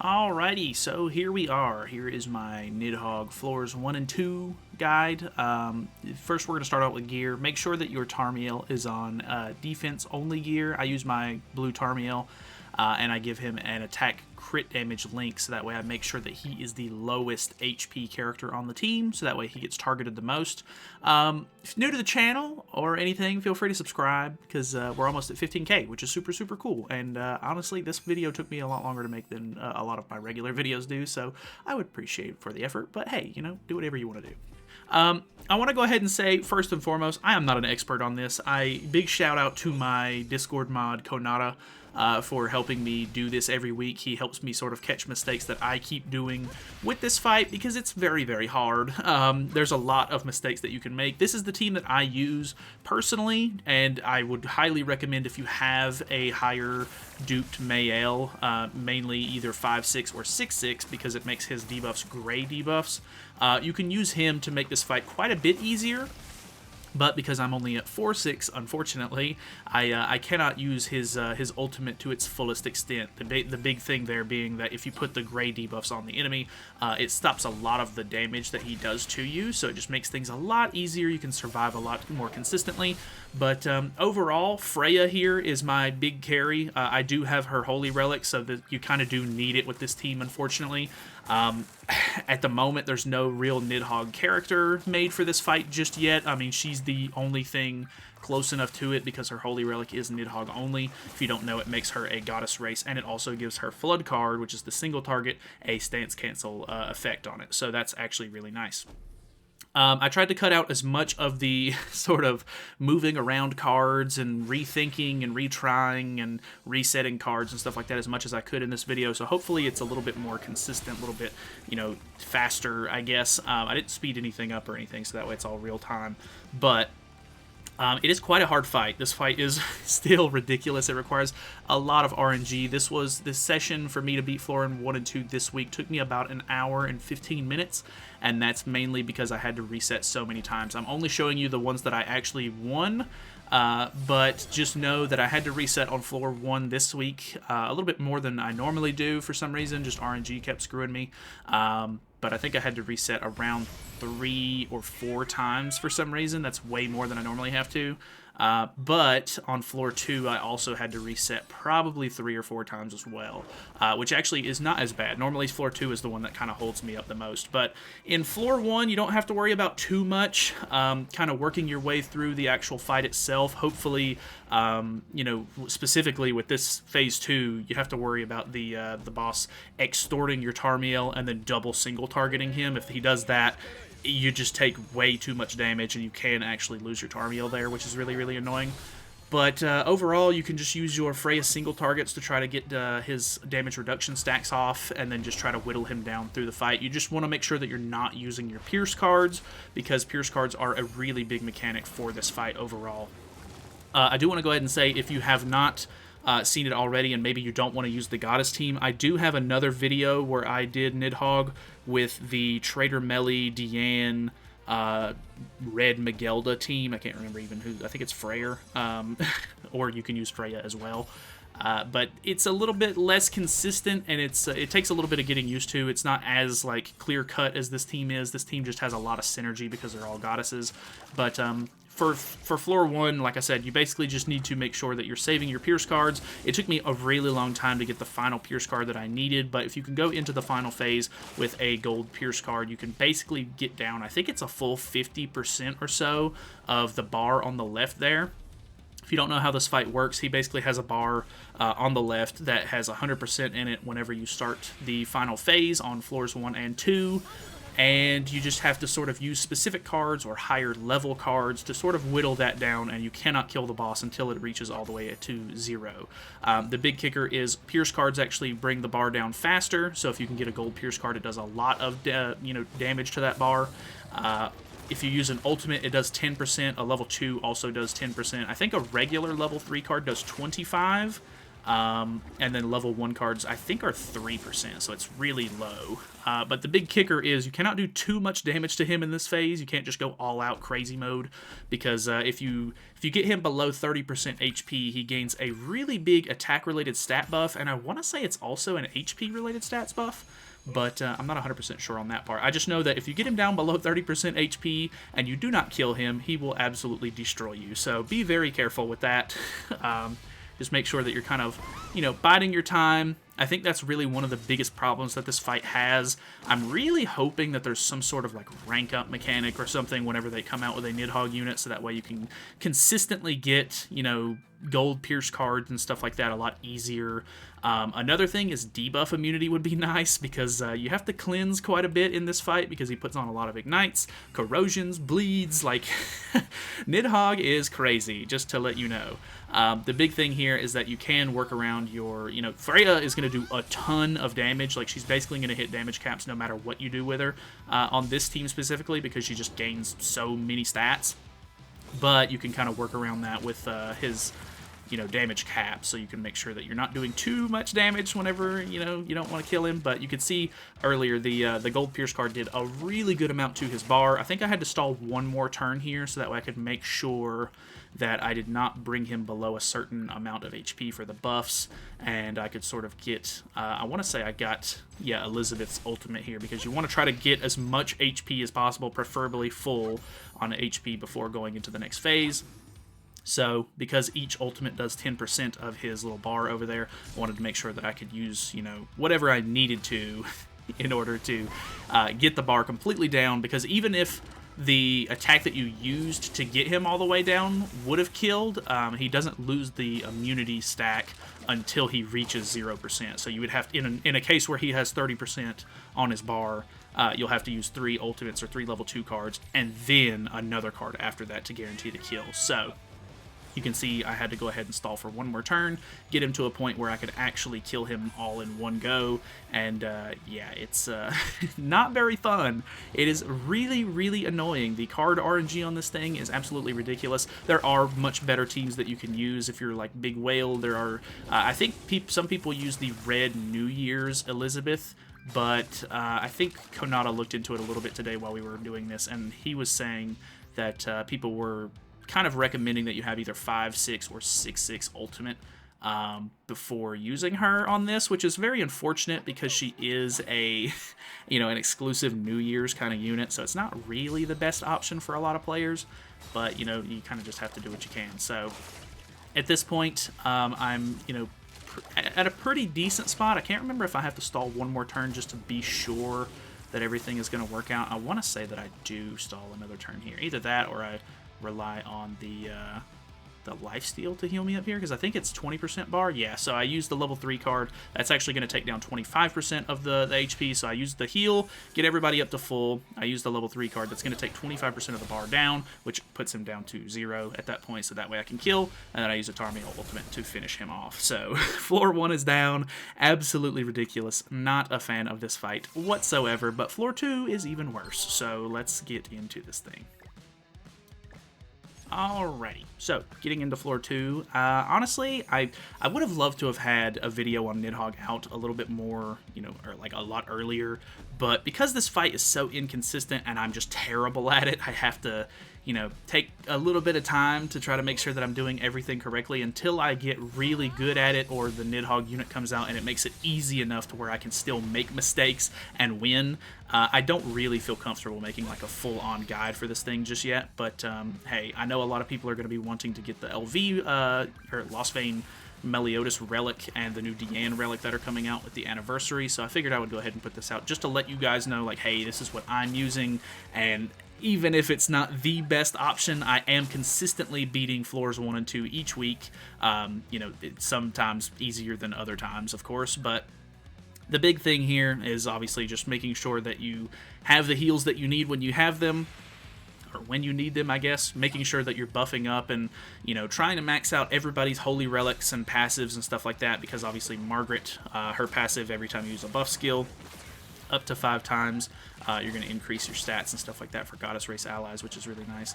Alrighty, so here we are. Here is my Nidhogg Floors 1 and 2 guide. First, we're going to start out with gear. Make sure that your Tarmiel is on defense-only gear. I use my blue Tarmiel, and I give him an attack crit damage link, so that way I make sure that he is the lowest HP character on the team, so that way he gets targeted the most. If you're new to the channel or anything, feel free to subscribe, because we're almost at 15k, which is super, super cool. And honestly, this video took me a lot longer to make than a lot of my regular videos do, so I would appreciate it for the effort. But hey, you know, do whatever you want to do. I want to go ahead and say, first and foremost, I am not an expert on this. Big shout out to my Discord mod, Konata, for helping me do this every week. He helps me sort of catch mistakes that I keep doing with this fight, because it's very, very hard. There's a lot of mistakes that you can make. This is the team that I use personally, and I would highly recommend, if you have a higher duped Mael, mainly either 5-6 or 6-6, because it makes his debuffs gray debuffs, you can use him to make this fight quite a bit easier. But because I'm only at 4-6, unfortunately, I cannot use his ultimate to its fullest extent. The big thing there being that if you put the gray debuffs on the enemy, it stops a lot of the damage that he does to you, so it just makes things a lot easier. You can survive a lot more consistently. But overall, Freya here is my big carry. I do have her Holy Relic, so that you kind of do need it with this team, unfortunately. At the moment, there's no real Nidhogg character made for this fight just yet. I mean, she's the only thing close enough to it, because her Holy Relic is Nidhogg only. If you don't know, it makes her a goddess race, and it also gives her Flood card, which is the single target, a stance cancel effect on it. So that's actually really nice. I tried to cut out as much of the sort of moving around cards and rethinking and retrying and resetting cards and stuff like that as much as I could in this video, so hopefully it's a little bit more consistent, a little bit, you know, faster, I guess. I didn't speed anything up or anything, so that way it's all real time, but it is quite a hard fight. This fight is still ridiculous. It requires a lot of RNG. This session for me to beat Florin 1 and 2 this week took me about an hour and 15 minutes, and that's mainly because I had to reset so many times. I'm only showing you the ones that I actually won, but just know that I had to reset on floor 1 this week, a little bit more than I normally do for some reason. Just RNG kept screwing me. But I think I had to reset around 3 or 4 times for some reason. That's way more than I normally have to. But on floor 2, I also had to reset probably 3 or 4 times as well, which actually is not as bad. Normally, floor 2 is the one that kind of holds me up the most. But in floor 1, you don't have to worry about too much, kind of working your way through the actual fight itself. Hopefully, you know, specifically with this phase 2, you have to worry about the boss extorting your Tarmiel and then double single targeting him. If he does that, you just take way too much damage, and you can actually lose your Tarmiel there, which is really, really annoying. But overall, you can just use your Freya single targets to try to get his damage reduction stacks off, and then just try to whittle him down through the fight. You just want to make sure that you're not using your Pierce cards, because Pierce cards are a really big mechanic for this fight overall. I do want to go ahead and say, if you have not seen it already, and maybe you don't want to use the Goddess team, I do have another video where I did Nidhogg with the Trader Melly, Deanne, Red Magelda team. I can't remember even who. I think it's Freyr, or you can use Freya as well. But it's a little bit less consistent, and it takes a little bit of getting used to. It's not as like clear cut as this team is. This team just has a lot of synergy because they're all goddesses. But for floor 1, like I said, you basically just need to make sure that you're saving your Pierce cards. It took me a really long time to get the final Pierce card that I needed, but if you can go into the final phase with a gold Pierce card, you can basically get down, I think it's a full 50% or so of the bar on the left there. If you don't know how this fight works, he basically has a bar on the left that has 100% in it whenever you start the final phase on floors 1 and 2. And you just have to sort of use specific cards or higher level cards to sort of whittle that down, and you cannot kill the boss until it reaches all the way to 0. The big kicker is Pierce cards actually bring the bar down faster, so if you can get a gold Pierce card, it does a lot of damage to that bar. If you use an ultimate, it does 10%. A level 2 also does 10%. I think a regular level 3 card does 25%. And then level 1 cards, I think, are 3%, so it's really low. But the big kicker is you cannot do too much damage to him in this phase. You can't just go all-out crazy mode, because if you get him below 30% HP, he gains a really big attack-related stat buff, and I want to say it's also an HP-related stats buff, but I'm not 100% sure on that part. I just know that if you get him down below 30% HP and you do not kill him, he will absolutely destroy you, so be very careful with that. Just make sure that you're kind of, biding your time. I think that's really one of the biggest problems that this fight has. I'm really hoping that there's some sort of rank up mechanic or something whenever they come out with a Nidhogg unit, so that way you can consistently get, gold pierce cards and stuff like that a lot easier. Another thing is debuff immunity would be nice, because you have to cleanse quite a bit in this fight, because he puts on a lot of ignites, corrosions, bleeds. Nidhogg is crazy, just to let you know. The big thing here is that you can work around your, Freya is going to do a ton of damage. She's basically going to hit damage caps no matter what you do with her, on this team specifically, because she just gains so many stats. But you can kind of work around that with his, damage cap, so you can make sure that you're not doing too much damage whenever, you don't want to kill him. But you could see earlier the Gold Pierce card did a really good amount to his bar. I think I had to stall one more turn here, so that way I could make sure that I did not bring him below a certain amount of HP for the buffs, and I could sort of get, I want to say I got, Elizabeth's ultimate here, because you want to try to get as much HP as possible, preferably full on HP before going into the next phase. So, because each ultimate does 10% of his little bar over there, I wanted to make sure that I could use, whatever I needed to in order to get the bar completely down, because even if the attack that you used to get him all the way down would have killed, he doesn't lose the immunity stack until he reaches 0%. So you would have, in a case where he has 30% on his bar, you'll have to use 3 ultimates or 3 level 2 cards, and then another card after that to guarantee the kill. So you can see I had to go ahead and stall for one more turn, get him to a point where I could actually kill him all in one go, and yeah, it's not very fun. It is really, really annoying. The card RNG on this thing is absolutely ridiculous. There are much better teams that you can use if you're like Big Whale. There are, I think some people use the Red New Year's Elizabeth, but I think Konata looked into it a little bit today while we were doing this, and he was saying that people were kind of recommending that you have either 5/6 or 6/6 ultimate before using her on this, which is very unfortunate, because she is a an exclusive New Year's kind of unit, so it's not really the best option for a lot of players, but you kind of just have to do what you can. So at this point, I'm at a pretty decent spot. I can't remember if I have to stall one more turn just to be sure that everything is going to work out. I want to say that I do stall another turn here, either that or I rely on the lifesteal to heal me up here, because I think it's 20% bar. Yeah, so I used the level 3 card. That's actually going to take down 25% of the HP, so I used the heal, get everybody up to full. I used the level 3 card. That's going to take 25% of the bar down, which puts him down to 0 at that point, so that way I can kill, and then I use a Tarmiel ultimate to finish him off. So floor 1 is down. Absolutely ridiculous. Not a fan of this fight whatsoever, but floor 2 is even worse, so let's get into this thing. Alrighty, so getting into floor 2, honestly, I would have loved to have had a video on Nidhogg out a little bit more, or like a lot earlier, but because this fight is so inconsistent and I'm just terrible at it, I have to, take a little bit of time to try to make sure that I'm doing everything correctly until I get really good at it, or the Nidhogg unit comes out and it makes it easy enough to where I can still make mistakes and win. I don't really feel comfortable making like a full-on guide for this thing just yet, but hey, I know a lot of people are going to be wanting to get the LV, or Lostvayne Meliodas relic and the new Diane relic that are coming out with the anniversary, so I figured I would go ahead and put this out just to let you guys know, like, hey, this is what I'm using, and even if it's not the best option, I am consistently beating floors 1 and 2 each week. It's sometimes easier than other times, of course, but the big thing here is obviously just making sure that you have the heals that you need when you have them, or when you need them, I guess, making sure that you're buffing up and, trying to max out everybody's holy relics and passives and stuff like that, because obviously Margaret, her passive every time you use a buff skill, up to 5 times, you're going to increase your stats and stuff like that for Goddess Race allies, which is really nice.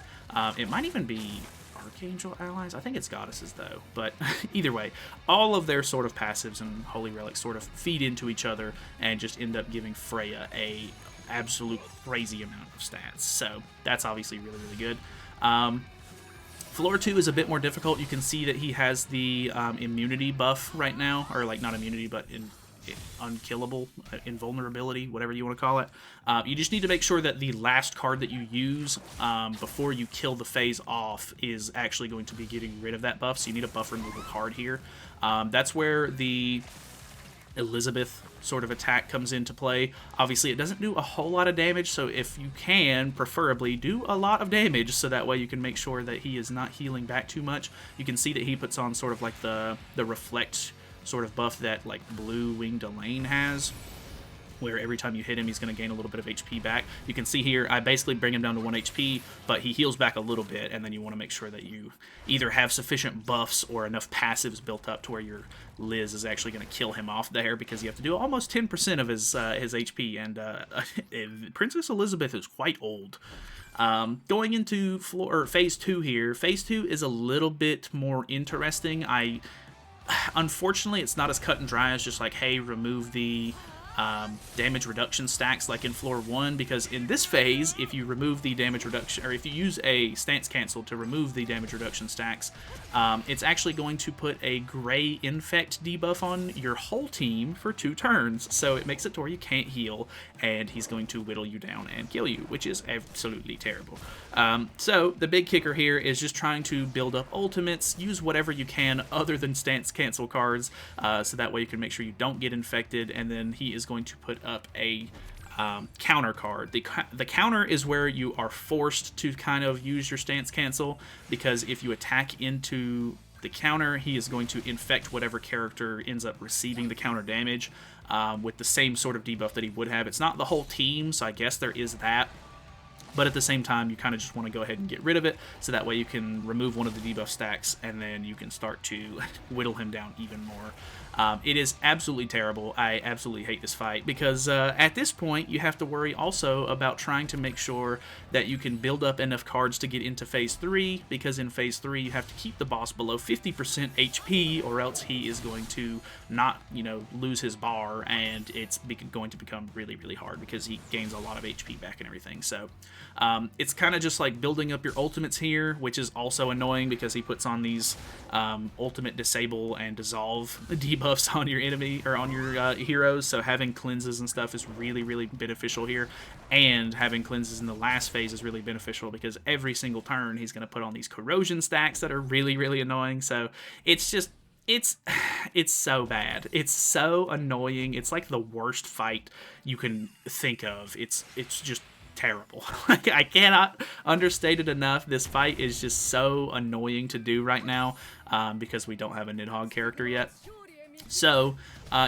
It might even be Archangel allies? I think it's goddesses, though. But either way, all of their sort of passives and holy relics sort of feed into each other and just end up giving Freya a absolute crazy amount of stats. So that's obviously really, really good. Floor 2 is a bit more difficult. You can see that he has the immunity buff right now, or like not immunity, but unkillable, invulnerability, whatever you want to call it. You just need to make sure that the last card that you use before you kill the phase off is actually going to be getting rid of that buff, so you need a buff removal card here. That's where the Elizabeth sort of attack comes into play. Obviously, it doesn't do a whole lot of damage, so if you can, preferably, do a lot of damage, so that way you can make sure that he is not healing back too much. You can see that he puts on sort of like the reflect sort of buff that like Blue Winged Elaine has, where every time you hit him, he's going to gain a little bit of HP back. You can see here, I basically bring him down to 1 HP, but he heals back a little bit, and then you want to make sure that you either have sufficient buffs or enough passives built up to where your Liz is actually going to kill him off there, because you have to do almost 10% of his HP, and Princess Elizabeth is quite old. Going into phase 2 here, phase 2 is a little bit more interesting. Unfortunately, it's not as cut and dry as just like, hey, remove the damage reduction stacks like in floor 1, because in this phase, if you remove the damage reduction, or if you use a stance cancel to remove the damage reduction stacks, it's actually going to put a gray infect debuff on your whole team for 2 turns, so it makes it to where you can't heal, and he's going to whittle you down and kill you, which is absolutely terrible. So the big kicker here is just trying to build up ultimates, use whatever you can other than stance cancel cards, so that way you can make sure you don't get infected, and then he is going to put up a counter card. The counter is where you are forced to kind of use your stance cancel, because if you attack into the counter, he is going to infect whatever character ends up receiving the counter damage with the same sort of debuff that he would have. It's not the whole team, so I guess there is that. But at the same time, you kind of just want to go ahead and get rid of it, so that way you can remove one of the debuff stacks, and then you can start to whittle him down even more. It is absolutely terrible. I absolutely hate this fight, because at this point, you have to worry also about trying to make sure that you can build up enough cards to get into phase 3, because in phase 3, you have to keep the boss below 50% HP, or else he is going to not, lose his bar, and it's going to become really, really hard, because he gains a lot of HP back and everything. So it's kind of just like building up your ultimates here, which is also annoying, because he puts on these ultimate disable and dissolve debuffs on your enemy, or on your heroes, so having cleanses and stuff is really, really beneficial here, and having cleanses in the last phase is really beneficial, because every single turn he's going to put on these corrosion stacks that are really, really annoying. So it's just, it's so bad. It's so annoying. It's like the worst fight you can think of. It's just terrible. Like, I cannot understate it enough. This fight is just so annoying to do right now, because we don't have a Nidhogg character yet. So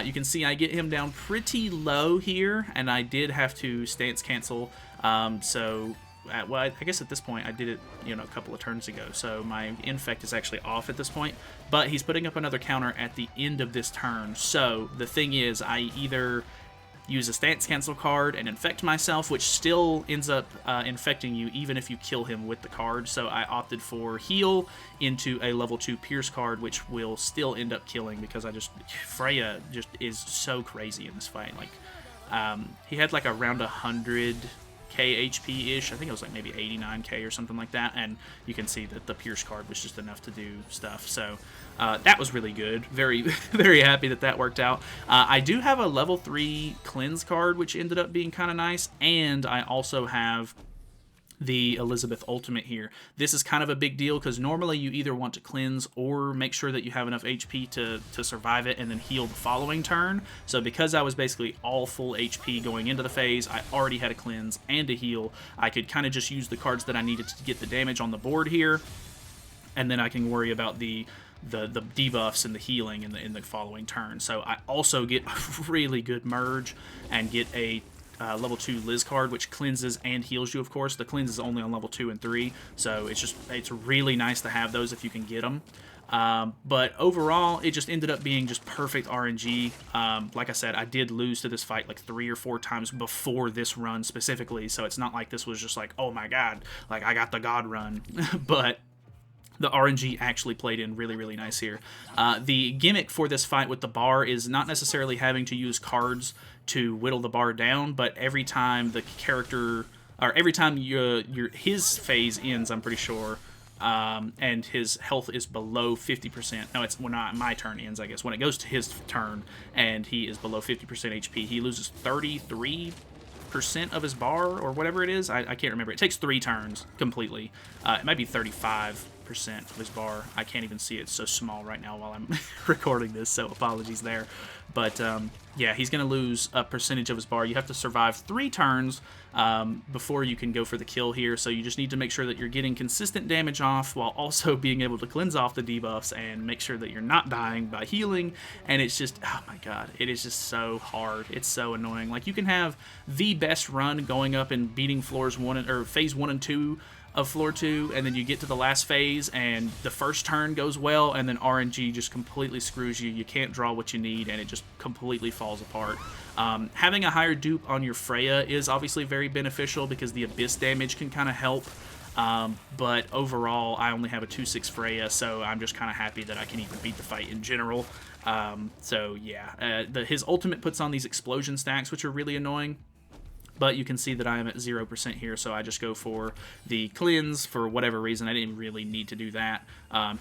you can see I get him down pretty low here, and I did have to stance cancel. Well, I guess at this point I did it, a couple of turns ago, so my infect is actually off at this point. But he's putting up another counter at the end of this turn. So the thing is, I either use a stance cancel card and infect myself, which still ends up infecting you even if you kill him with the card. So I opted for heal into a level 2 pierce card, which will still end up killing, because Freya just is so crazy in this fight. Like, he had like around 100k HP-ish. I think it was like maybe 89k or something like that, and you can see that the pierce card was just enough to do stuff. So that was really good. Very, very happy that worked out. I do have a level 3 cleanse card, which ended up being kind of nice, and I also have the Elizabeth ultimate here. This is kind of a big deal, because normally you either want to cleanse or make sure that you have enough HP to survive it and then heal the following turn. So because I was basically all full HP going into the phase, I already had a cleanse and a heal. I could kind of just use the cards that I needed to get the damage on the board here, and then I can worry about the debuffs and the healing in the following turn. So I also get a really good merge and get a level 2 Liz card, which cleanses and heals you, of course. The cleanse is only on level 2 and 3, so it's really nice to have those if you can get them. But overall, it just ended up being just perfect RNG. Like I said, I did lose to this fight like 3 or 4 times before this run specifically, so it's not like this was just like, oh my god, like I got the god run. But The RNG actually played in really, really nice here. The gimmick for this fight with the bar is not necessarily having to use cards to whittle the bar down, but every time the character, or every time his phase ends, I'm pretty sure, and his health is below 50%. No, it's when my turn ends, I guess. When it goes to his turn and he is below 50% HP, he loses 33% of his bar or whatever it is. I can't remember. It takes 3 turns completely. It might be 35% of his bar. I can't even see it. It's so small right now while I'm recording this, so apologies there. But yeah, he's going to lose a percentage of his bar. You have to survive 3 turns before you can go for the kill here, so you just need to make sure that you're getting consistent damage off while also being able to cleanse off the debuffs and make sure that you're not dying by healing. And it's just, oh my god, it is just so hard. It's so annoying. Like, you can have the best run going up and beating phase 1 and 2 of floor 2, and then you get to the last phase and the first turn goes well, and then RNG just completely screws you. You can't draw what you need, and it just completely falls apart. Having a higher dupe on your Freya is obviously very beneficial because the Abyss damage can kind of help, but overall I only have a 2/6 Freya, so I'm just kind of happy that I can even beat the fight in general. So yeah, his ultimate puts on these explosion stacks, which are really annoying. But you can see that I am at 0% here, so I just go for the cleanse for whatever reason. I didn't really need to do that.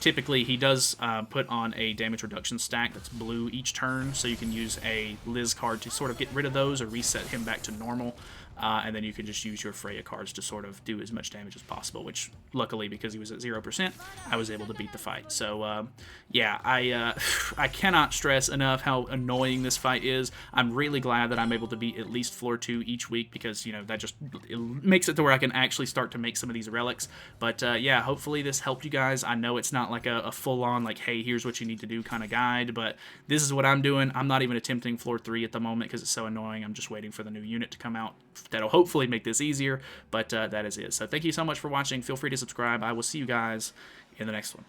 Typically, he does put on a damage reduction stack that's blue each turn, so you can use a Liz card to sort of get rid of those or reset him back to normal. And then you can just use your Freya cards to sort of do as much damage as possible, which luckily, because he was at 0%, I was able to beat the fight. So yeah, I cannot stress enough how annoying this fight is. I'm really glad that I'm able to beat at least floor 2 each week, because, you know, that just makes it to where I can actually start to make some of these relics. But yeah, hopefully this helped you guys. I know it's not like a full-on, like, hey, here's what you need to do kind of guide, but this is what I'm doing. I'm not even attempting floor 3 at the moment because it's so annoying. I'm just waiting for the new unit to come out. That'll hopefully make this easier, but that is it. So thank you so much for watching. Feel free to subscribe. I will see you guys in the next one.